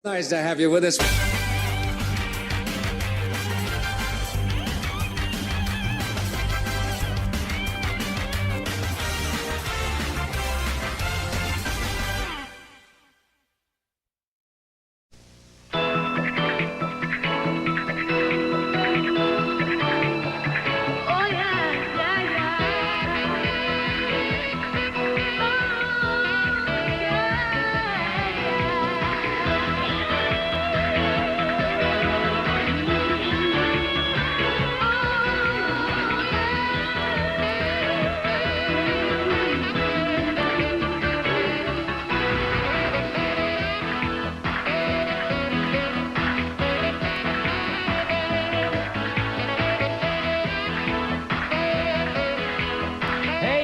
Nice to have you with us.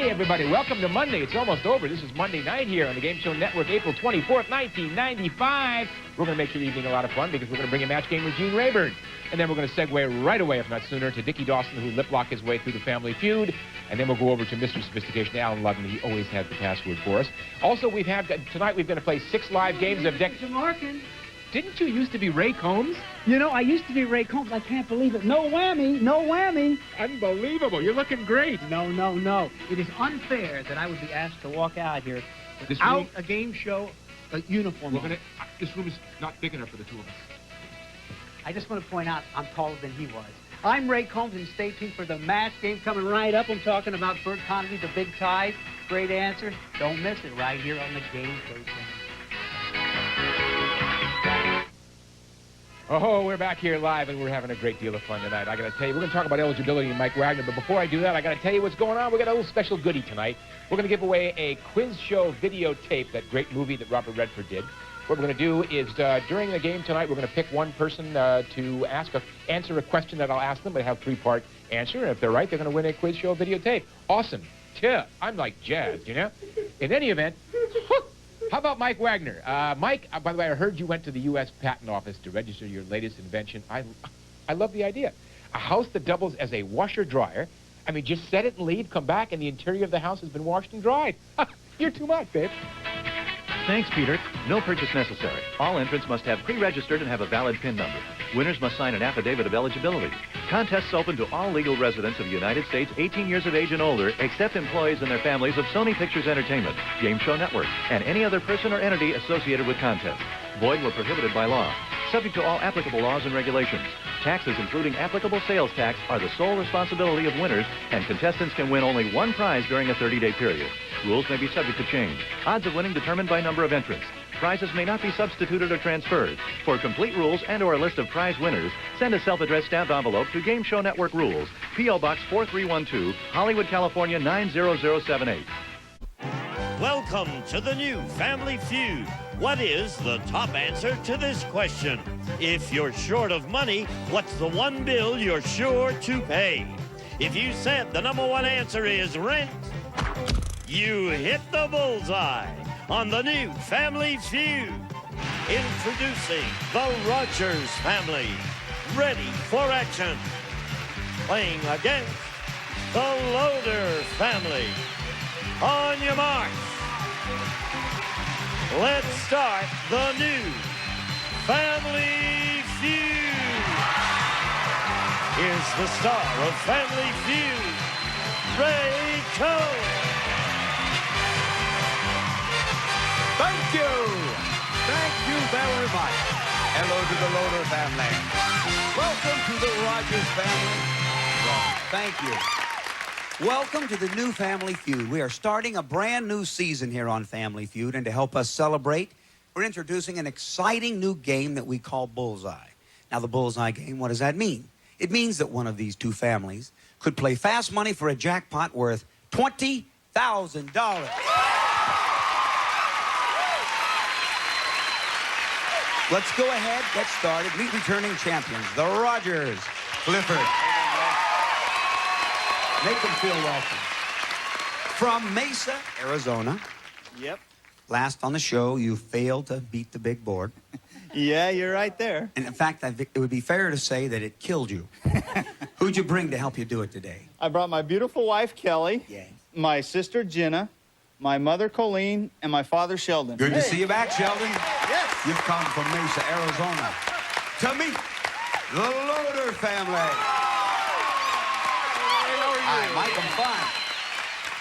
Everybody, welcome to Monday. It's almost over. This is Monday night here on the Game Show Network, April 24th, 1995. We're going to make your evening a lot of fun because we're going to bring a match game with Gene Rayburn. And then we're going to segue right away, if not sooner, to Dickie Dawson, who lip-lock his way through the Family Feud. And then we'll go over to Mr. Sophistication, Alan Ludden. He always has the password for us. Also, tonight we're going to play 6 live games of Didn't you used to be Ray Combs? You know, I used to be Ray Combs. I can't believe it. No whammy, no whammy. Unbelievable. You're looking great. No, no, no. It is unfair that I would be asked to walk out here without a game show uniform. This room is not big enough for the two of us. I just want to point out I'm taller than he was. I'm Ray Combs, and stay tuned for the match game coming right up. I'm talking about Bert Connerty, the big ties, great answers. Don't miss it right here on the Game Show channel. Oh, we're back here live, and we're having a great deal of fun tonight. I got to tell you, we're going to talk about eligibility and Mike Wagner, but before I do that, I got to tell you what's going on. We got a little special goodie tonight. We're going to give away a quiz show videotape, that great movie that Robert Redford did. What we're going to do is, during the game tonight, we're going to pick one person to answer a question that I'll ask them. They have a 3-part answer, and if they're right, they're going to win a quiz show videotape. Awesome. Yeah, I'm like jazzed, you know? In any event, how about Mike Wagner? Mike, by the way, I heard you went to the U.S. Patent Office to register your latest invention. I love the idea. A house that doubles as a washer-dryer. I mean, just set it and leave, come back, and the interior of the house has been washed and dried. You're too much, babe. Thanks, Peter. No purchase necessary. All entrants must have pre-registered and have a valid PIN number. Winners must sign an affidavit of eligibility. Contests open to all legal residents of the United States 18 years of age and older, except employees and their families of Sony Pictures Entertainment, Game Show Network, and any other person or entity associated with contests. Void where prohibited by law. Subject to all applicable laws and regulations. Taxes, including applicable sales tax, are the sole responsibility of winners, and contestants can win only one prize during a 30-day period. Rules may be subject to change. Odds of winning determined by number of entrants. Prizes may not be substituted or transferred. For complete rules and/or a list of prize winners, send a self-addressed stamped envelope to Game Show Network Rules, P.O. Box 4312, Hollywood, California 90078. Welcome to the new Family Feud. What is the top answer to this question? If you're short of money, what's the one bill you're sure to pay? If you said the #1 answer is rent, you hit the bullseye on the new Family Feud. Introducing the Rogers family, ready for action. Playing against the Loader family. On your marks. Let's start the new Family Feud. Here's the star of Family Feud, Ray Combs. Thank you. Thank you very much. Hello to the Loader family. Welcome to the Rogers family. Thank you. Welcome to the new Family Feud. We are starting a brand new season here on Family Feud, and to help us celebrate, we're introducing an exciting new game that we call Bullseye. Now, the Bullseye game, what does that mean? It means that one of these two families could play fast money for a jackpot worth $20,000. Let's go ahead, get started. Meet returning champions, the Rogers. Clifford. Make them feel welcome. From Mesa, Arizona. Yep. Last on the show, you failed to beat the big board. Yeah, you're right there. And in fact, it would be fair to say that it killed you. Who'd you bring to help you do it today? I brought my beautiful wife, Kelly. Yes. My sister, Jenna. My mother, Colleen. And my father, Sheldon. Good to see you back, Sheldon. Yes. You've come from Mesa, Arizona to meet the Loader family. Hi, Mike, I'm fine.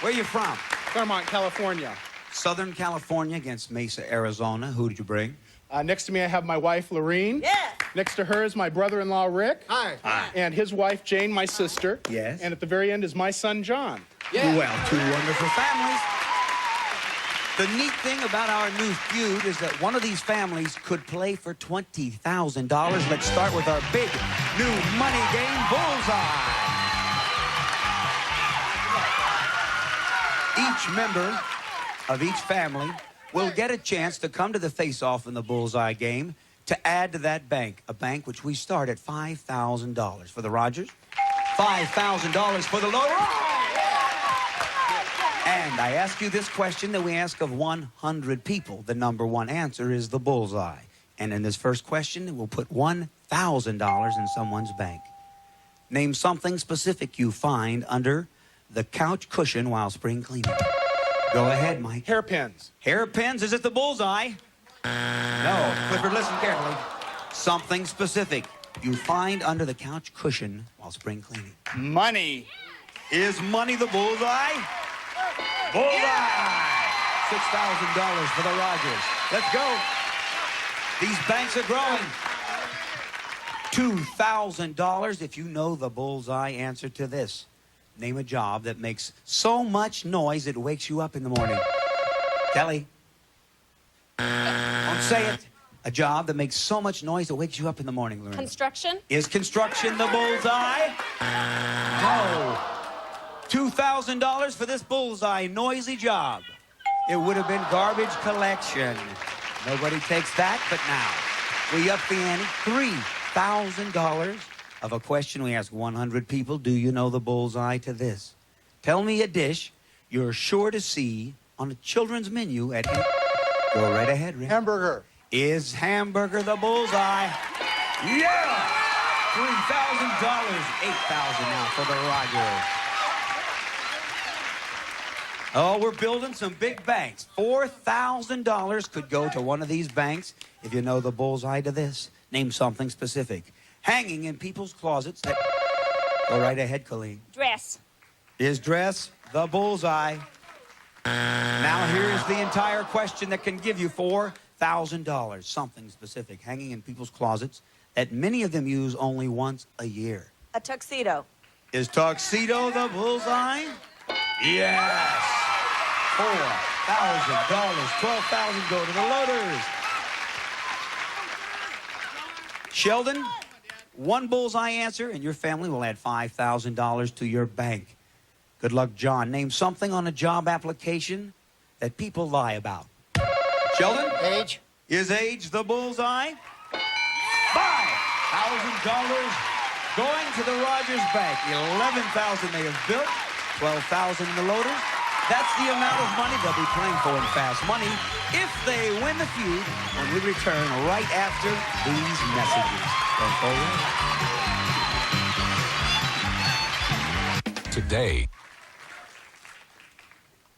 Where you from? Claremont, California. Southern California against Mesa, Arizona. Who did you bring? Next to me, I have my wife, Lorene. Yeah. Next to her is my brother-in-law, Rick. Hi. Hi. And his wife, Jane, my sister. Yes. And at the very end is my son, John. Yeah. Well, two wonderful families. The neat thing about our new feud is that one of these families could play for $20,000. Let's start with our big new money game, Bullseye. Each member of each family will get a chance to come to the face-off in the Bullseye game to add to that bank, a bank which we start at $5,000 for the Rogers, $5,000 for the Loader. And I ask you this question that we ask of 100 people. The number one answer is the Bullseye. And in this first question, we'll put $1,000 in someone's bank. Name something specific you find under the couch cushion while spring cleaning. Go ahead, Mike. Hairpins. Hairpins, is it the Bullseye? No. Clifford, listen carefully. Something specific you find under the couch cushion while spring cleaning. Money. Is money the Bullseye? Bullseye! $6,000 for the Rogers. Let's go. These banks are growing. $2,000 if you know the Bullseye answer to this. Name a job that makes so much noise it wakes you up in the morning. Kelly. Don't say it. A job that makes so much noise it wakes you up in the morning, Lorena. Construction? Is construction the Bullseye? No. $2,000 for this Bullseye noisy job. It would have been garbage collection. Nobody takes that, but now we up the ante. $3,000 of a question we ask 100 people. Do you know the Bullseye to this? Tell me a dish you're sure to see on a children's menu at... Go right ahead, Rick. Hamburger. Is hamburger the Bullseye? Yeah! $3,000. $8,000 now for the Rogers. Oh, we're building some big banks. $4,000 could go to one of these banks if you know the Bullseye to this. Name something specific. Hanging in people's closets that... Go right ahead, Colleen. Dress. Is dress the Bullseye? Now here's the entire question that can give you $4,000. Something specific. Hanging in people's closets that many of them use only once a year. A tuxedo. Is tuxedo the Bullseye? Yes. $4,000. $12,000 go to the Loaders. Sheldon, one Bullseye answer, and your family will add $5,000 to your bank. Good luck, John. Name something on a job application that people lie about. Sheldon? Age. Is age the Bullseye? $5,000 going to the Rogers Bank. $11,000 they have built, $12,000 in the Loaders. That's the amount of money they'll be playing for in Fast Money if they win the feud when we return right after these messages. Don't go away. Today.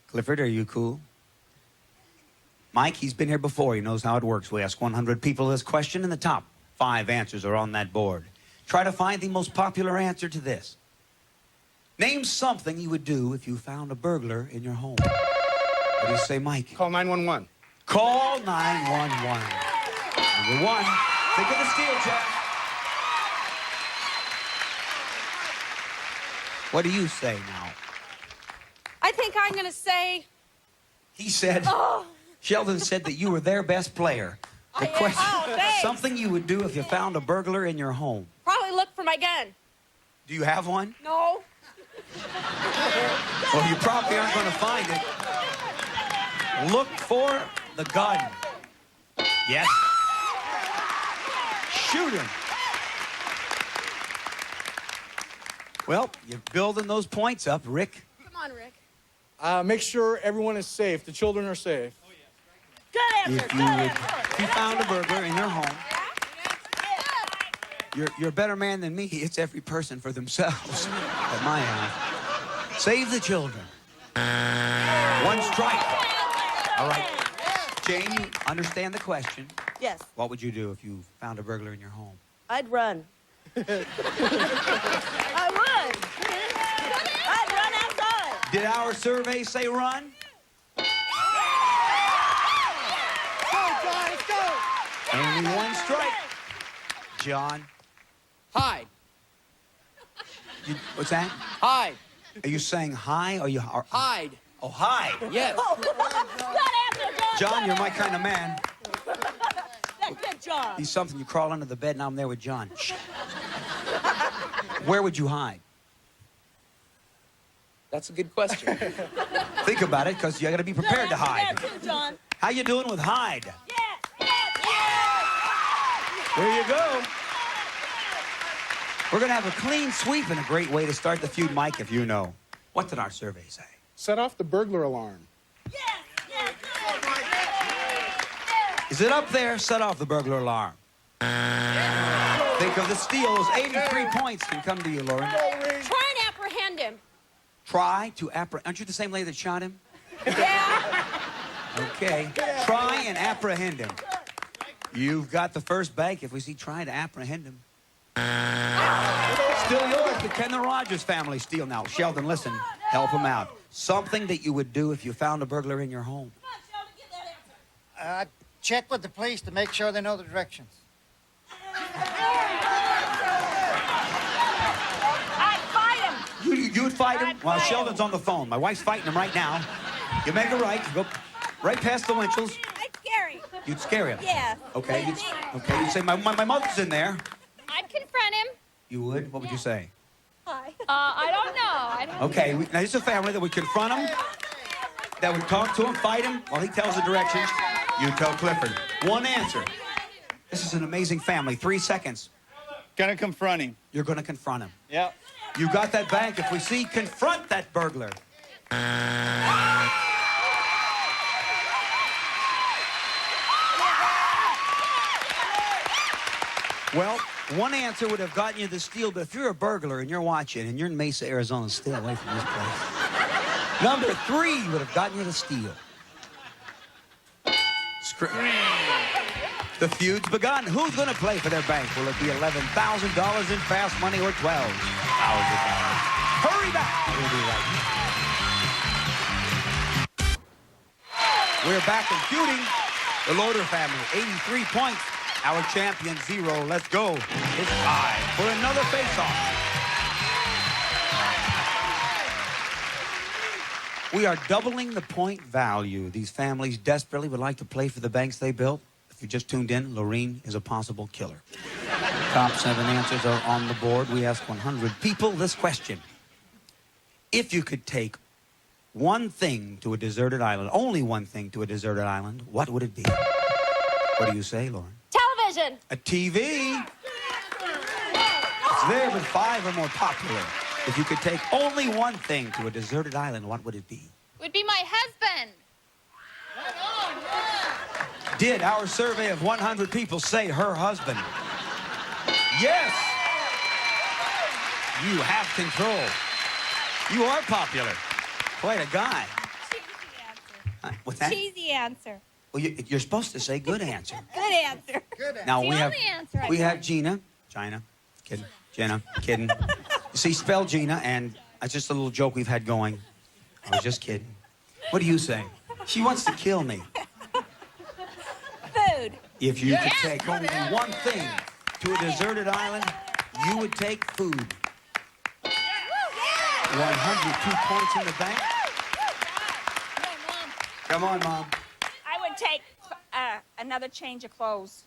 Clifford, are you cool? Mike, he's been here before. He knows how it works. We ask 100 people this question, and the top 5 answers are on that board. Try to find the most popular answer to this. Name something you would do if you found a burglar in your home. What do you say, Mike? Call 911. Call 911. Number 1, think of the steel trap. What do you say now? I think I'm going to say... He said... Oh. Sheldon said that you were their best player. The question, thanks. something you would do if you found a burglar in your home. Probably look for my gun. Do you have one? No. Well, you probably aren't going to find it. Look for the gun. Yes. Shoot him. Well, you're building those points up, Rick. Come on, Rick. Make sure everyone is safe. The children are safe. Good answer. If you found a burglar in your home, you're a better man than me. It's every person for themselves at my house. Save the children. 1 strike. All right. Jane, you understand the question. Yes. What would you do if you found a burglar in your home? I'd run. I would. I'd run outside. Did our survey say run? Let's go. Only one strike. John, Hide. what's that? Hide. Are you saying hi or you... Hide. Oh, hi. Yes. Good answer, John. John, you're my kind of man. Good job. He's something. You crawl under the bed, and I'm there with John. Shh. Where would you hide? That's a good question. Think about it, because you got to be prepared to hide. Good answer, John. How you doing with hide? Yes, yes, yes. There you go. We're going to have a clean sweep and a great way to start the feud, Mike, if you know. What did our survey say? Set off the burglar alarm. Yes, yes, Is it up there? Set off the burglar alarm. Think of the steals. 83 points can come to you, Lauren. Try and apprehend him. Try to apprehend. Aren't you the same lady that shot him? Yeah. Okay. Try and apprehend him. You've got the first bank if we see try to apprehend him. Still yours. Can the Rogers family steal now? Sheldon, listen. Help him out. Something that you would do if you found a burglar in your home. Come on, Sheldon, get that answer. Check with the police to make sure they know the directions. I'd fight him. You would fight him? I'd Well, fight Sheldon's on the phone. My wife's fighting him right now. You make a right. You go right past the Winchells. I'd scare him. You'd scare him. Yeah. Okay. You'd say, my mother's in there. I'd confront him. You would? What would you say? Hi. I don't know. Okay. Now, this is a family that would confront him, that would talk to him, fight him while he tells the directions. You tell Clifford. One answer. This is an amazing family. 3 seconds. Gonna confront him. You're going to confront him. Yep. You got that bank. If we see, confront that burglar. Well, one answer would have gotten you the steal, but if you're a burglar and you're watching and you're in Mesa, Arizona, stay away from this place. Number 3 would have gotten you the steal. The feud's begun. Who's going to play for their bank? Will it be $11,000 in fast money or $12,000? Hurry back. We'll be right back. We're back in feuding. The Loader family, 83 points. Our champion, 0. Let's go. It's time for another face-off. We are doubling the point value. These families desperately would like to play for the banks they built. If you just tuned in, Lorene is a possible killer. Top 7 answers are on the board. We asked 100 people this question. If you could take one thing to a deserted island, only one thing to a deserted island, what would it be? What do you say, Lauren? Television. A TV. It's there, but 5 are more popular. If you could take only one thing to a deserted island, what would it be? Would be my husband. Did our survey of 100 people say her husband? Yes. You have control. You are popular. Quite a guy. Cheesy answer. What's that? Cheesy answer. Well, you're supposed to say good answer. Good answer. Now The we have only answer I we got. have Gina, kidding, Jenna, kidding. You see, spell Gina, and that's just a little joke we've had going. I was just kidding. What do you say? She wants to kill me. Food. If you could take only one thing to a deserted island, you would take food. 102 points in the bank. Come on, Mom. I would take another change of clothes.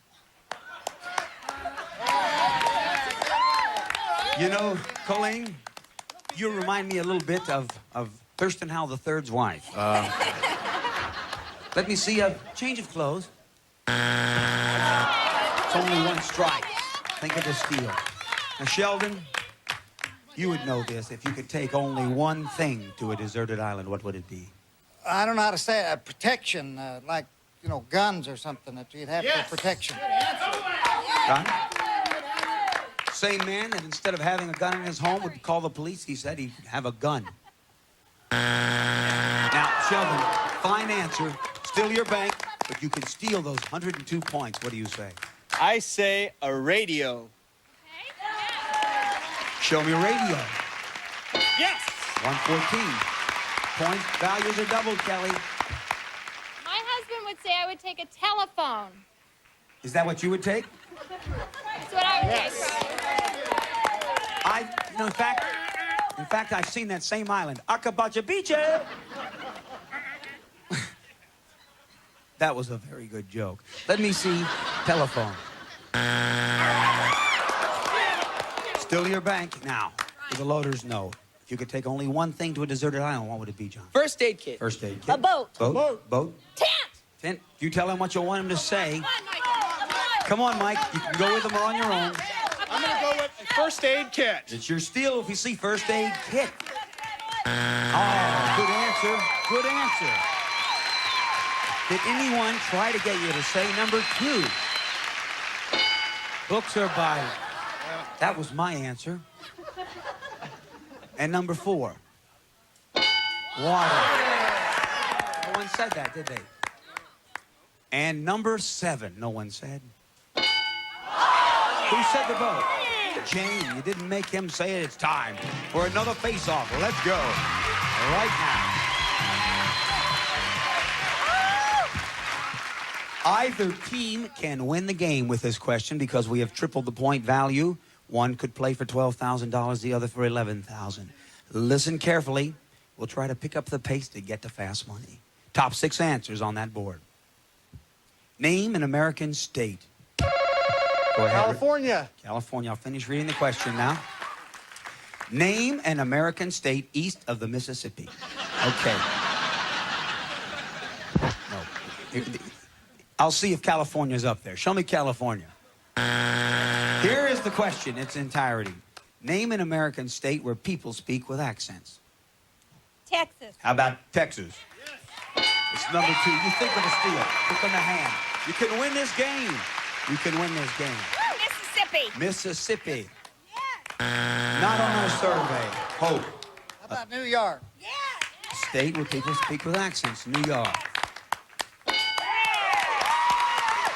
You know, Colleen, you remind me a little bit of Thurston Howell III's wife. Let me see a change of clothes. It's only one strike. Think of the steal. Now, Sheldon, you would know this. If you could take only one thing to a deserted island, what would it be? I don't know how to say it. Protection, like, you know, guns or something that you'd have for protection. Gun? Same man that instead of having a gun in his home would call the police, he said he'd have a gun. Now, Sheldon, fine answer. Still your bank. but you can steal those 102 points. What do you say? I say a radio. Show me a radio. Yes! 114. Point values are doubled, Kelly. My husband would say I would take a telephone. Is that what you would take? That's what I would take. In fact, I've seen that same island. Akabacha Beach. That was a very good joke. Let me see. Telephone. Still your bank now. For the loaders know. If you could take only one thing to a deserted island, what would it be, John? First aid kit. First aid kit. A boat. Boat. Tent. Tent. You tell him what you want him to say. Come on, Mike. You can go with them or on your own. I'm going to go with a first aid kit. It's your steal if you see first aid kit. Oh, good answer. Good answer. Did anyone try to get you to say number 2? Books or Bible? That was my answer. And number 4? Water. No one said that, did they? And number 7, no one said. Who said the boat? Jane, you didn't make him say it. It's time for another face-off. Let's go. Right now. Either team can win the game with this question because we have tripled the point value. One could play for $12,000, the other for $11,000. Listen carefully. We'll try to pick up the pace to get to fast money. Top 6 answers on that board. Name an American state. Go ahead. California. California. I'll finish reading the question now. Name an American state east of the Mississippi. Okay. No. I'll see if California's up there. Show me California. Here is the question in its entirety. Name an American state where people speak with accents. Texas. How about Texas? It's number 2. You think of a steal. Pick on the hand. You can win this game. You can win this game. Mississippi. Mississippi. Not on our survey. Hope. How about New York? State where people speak with accents. New York.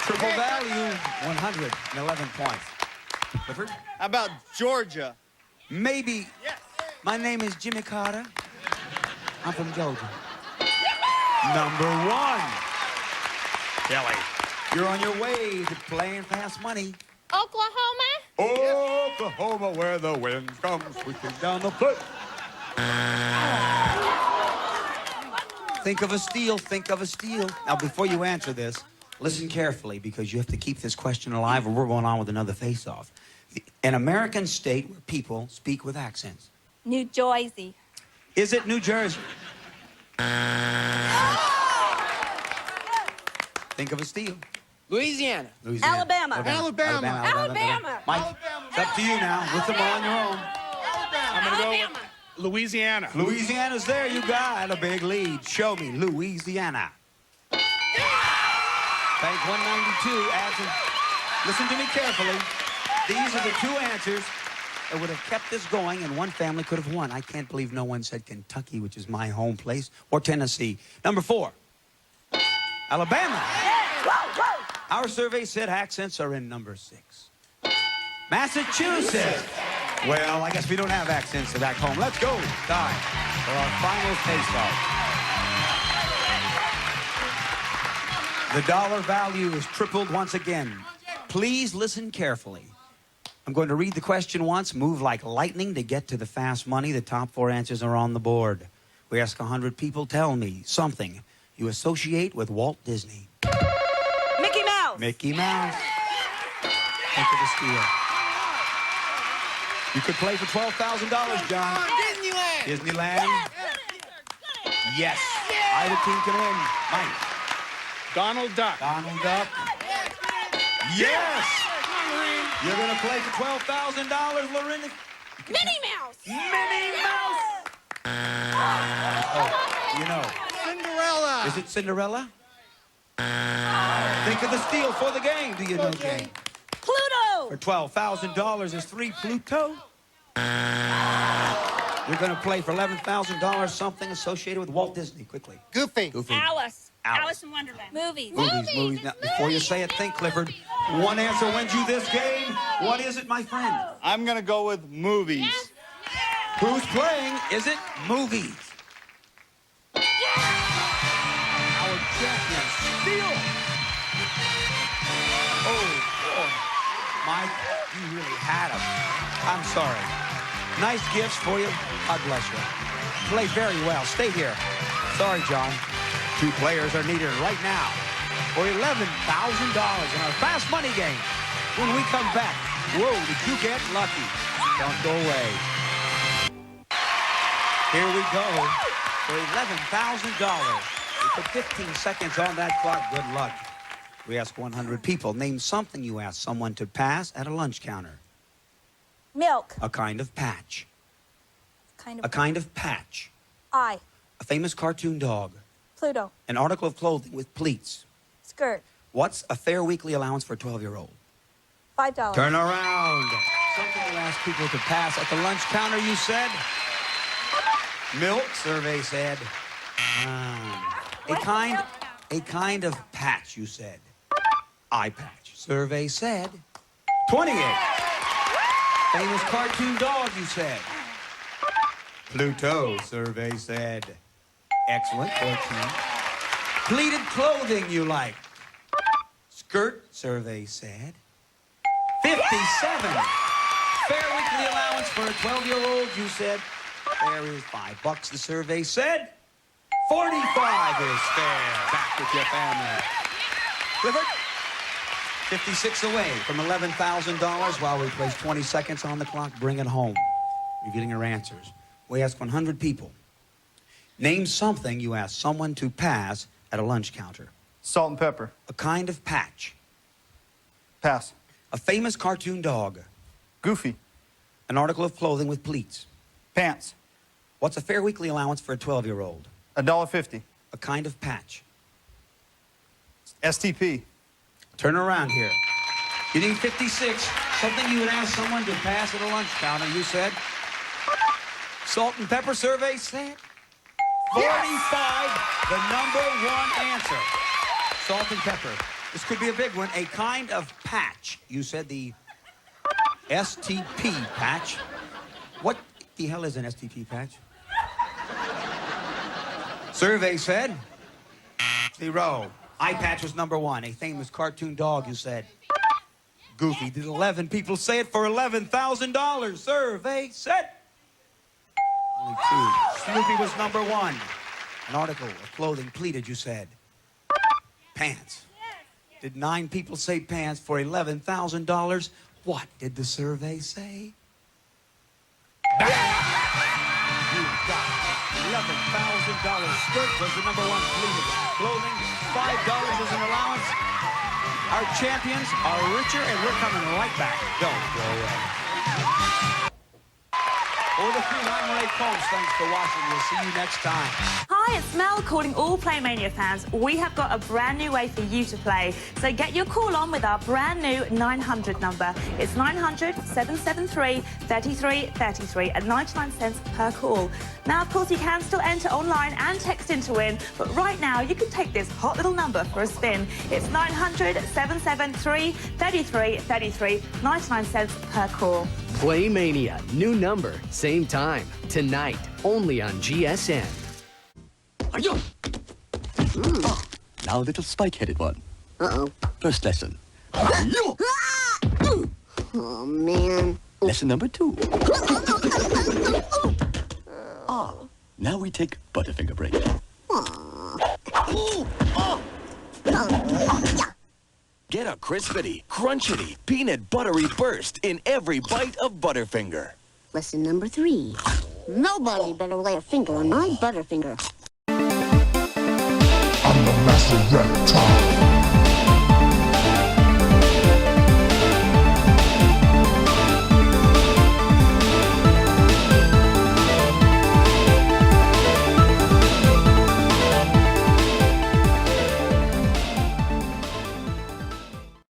Triple value, 111 points. Clifford? How about Georgia? Maybe. Yes. My name is Jimmy Carter. I'm from Georgia. Number 1. Kelly. You're on your way to playing fast money. Oklahoma. Oklahoma, where the wind comes sweeping down the foot. Think of a steal. Think of a steal. Now, before you answer this, listen carefully because you have to keep this question alive or we're going on with another face-off. An American state where people speak with accents. New Jersey. Is it New Jersey? Think of a steal. Louisiana. Alabama. Alabama. Mike, it's up to you now. With them all on your own. I'm going to go with Louisiana. Louisiana's there. You got a big lead. Show me Louisiana. Bank 192 adds in. Listen to me carefully. These are the 2 answers that would have kept this going, and one family could have won. I can't believe no one said Kentucky, which is my home place, or Tennessee. Number 4, Alabama. Our survey said accents are in number 6. Massachusetts. Well, I guess we don't have accents back home. Let's go. Time for our final face-off. The dollar value is tripled once again. Please listen carefully. I'm going to read the question once, move like lightning to get to the fast money. The top 4 answers are on the board. We ask 100 people, tell me something you associate with Walt Disney. Mickey Mouse. Mickey Mouse. Think of the steal. You could play for $12,000, John. Disneyland. Disneyland. Yes. Either team can win. Mike. Donald Duck. Donald Duck. Yes. You're going to play for $12,000, Lorinda. Minnie Mouse. Minnie Mouse. Oh, you know. Cinderella. Is it Cinderella? Think of the steal for the game. Do you know, Jane? Pluto. For $12,000 is 3 Pluto. You're going to play for $11,000 something associated with Walt Disney. Quickly. Goofy. Goofy. Alice. Alice. Alice in Wonderland. Movies. Movies. Now, before you say it, think, Clifford. One answer wins you this game. What is it, my friend? I'm going to go with movies. Who's playing? Is it movies? Our champion, Steel. Oh, boy. Mike, you really had him. I'm sorry. Nice gifts for you. God bless you. Play very well. Stay here. Sorry, John. 2 players are needed right now for $11,000 in our fast money game. When we come back, whoa, did you get lucky? Don't go away. Here we go for $11,000. We put 15 seconds on that clock. Good luck. We ask 100 people. Name something you ask someone to pass at a lunch counter. Milk. A kind of patch. Kind A kind of patch. Eye. A famous cartoon dog. Pluto. An article of clothing with pleats. Skirt. What's a fair weekly allowance for a 12-year-old? $5. Turn around. Something you ask people to pass at the lunch counter, you said? Milk, survey said. A kind of patch, you said. Eye patch, survey said. 28. Famous cartoon dog, you said. Pluto, survey said. Excellent, 14. Pleated clothing you like. Skirt, survey said. 57. Fair weekly allowance for a 12-year-old, you said. There is $5, the survey said. 45 is fair. Back with your family. Clifford, 56 away from $11,000 while we place 20 seconds on the clock. Bring it home. Revealing your answers. We ask 100 people. Name something you ask someone to pass at a lunch counter. Salt and pepper. A kind of patch. Pass. A famous cartoon dog. Goofy. An article of clothing with pleats. Pants. What's a fair weekly allowance for a 12-year-old? $1.50. A kind of patch. STP. Turn around here. You need 56. Something you would ask someone to pass at a lunch counter, you said. Salt and pepper survey said. 45, the #1 answer. Salt and pepper. This could be a big one. A kind of patch. You said the STP patch. What the hell is an STP patch? Survey said 0. Eye patch was #1. A famous cartoon dog, you said. Goofy. Did 11 people say it for $11,000? Survey said. Only 2. Snoopy was #1. An article of clothing pleated, you said. Pants. Did 9 people say pants for $11,000? What did the survey say? You got $11,000. Skirt was the #1 pleated. Clothing, $5 as an allowance. Our champions are richer, and we're coming right back. Don't go away. For the Feud, I'm Ray Combs. Thanks for watching. We'll see you next time. Hi, it's Mel calling all Playmania fans. We have got a brand new way for you to play. So get your call on with our brand new 900 number. It's 900-773-3333 at 99 cents per call. Now, of course, you can still enter online and text in to win, but right now you can take this hot little number for a spin. It's 900-773-3333, 99 cents per call. Playmania, new number, same time, tonight, only on GSN. Now a little spike-headed one. Uh-oh. First lesson. Oh, man. Lesson number 2. Now we take Butterfinger break. Get a crispity, crunchity, peanut buttery burst in every bite of Butterfinger. Lesson number 3. Nobody better lay a finger on my Butterfinger. I'm the master reptile.